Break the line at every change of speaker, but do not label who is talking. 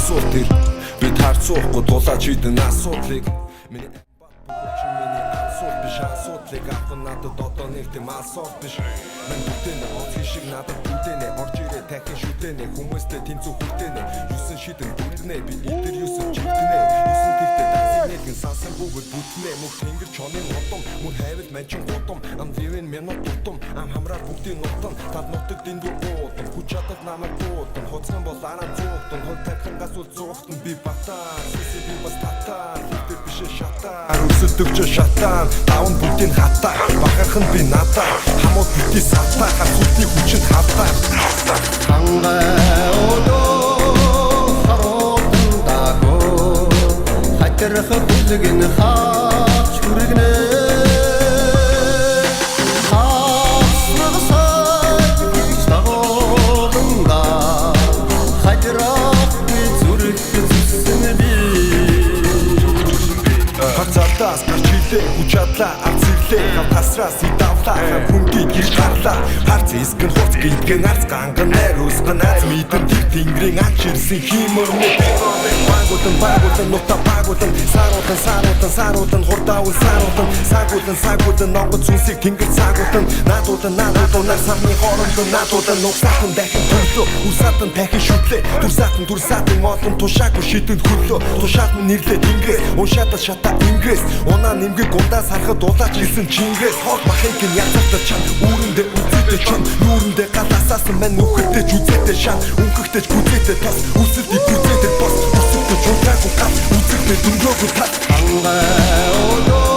Асуулт ир бид харцуухгүй дулаач идэн асуудлыг миний асуулт биш асуудлыг авах надад одоо нэг тийм асуулт биш мен бүтэнэ оцгий шиг надад бүтэнэ орж ирээ дахин шүтэнэ хүмүүстэй тэнцүү хүртэнэ юусэн шидэн бүтэнэ би идэр юусэн чигтэнэ юусэн тэгтээ дасиг нэгэн сасан бүгд бүтэнэ мөх тэнгэр чонын нотом мөн хайвал манчин гутам ам ливэн минут тутам ам хамраа бүгдийн нутам тав нутаг дэндүү уутам хүч чадад намайг дуутам хоцсон бол араа зуутам хол тархингаас үл зуутам би батаа сиси би бас татаа хитэр бишээ шатаа өсөлтөвч шатаа давн бүгдийн хатаа бахархан би надаа хамууд битгий сатаа хасуултын хүчит хатаа хангай одоо харуудан дагоо хатэрх бүлгэн хаач хүргэнэ Хацаатаас гарчилээ хүчадлаа арцэлээ хавтасраас идавлаа хүнгийг гих гарлаа харц искэн хоц гидгэн арц ганган найр усган аз мэдэн тэр тэнгэрийн анчирсэн химөрмө багутан нутаа багутан саарутан хурдаавал саагутан нонгод сүнсийг тэнгэр цаагутан наадутан нар самны хоорондоо наадутан нугсаатан дахин төрлөө усаатан дахин шүтлээ турсаатан моолон тушаагүй шидэн хөрлөө тушаат нэрлээ тэнгэрээс уншаатал шатаа ингээс унаа нэмгэг гундаас харахад дулаач хэлсэн чингээс хол махыг нь язгалтаж чам үүрэндээ үзээтэй чам нүүрэндээ галасаас мань нүхэтэй ч үзээтэй шан өнхөгтэй ч гүзээтэй тос үсэлтий гүзээтэй бос үсэлтээ чулгаагүй гал үзэгтэй дүнлөөгүй тал хангай одоо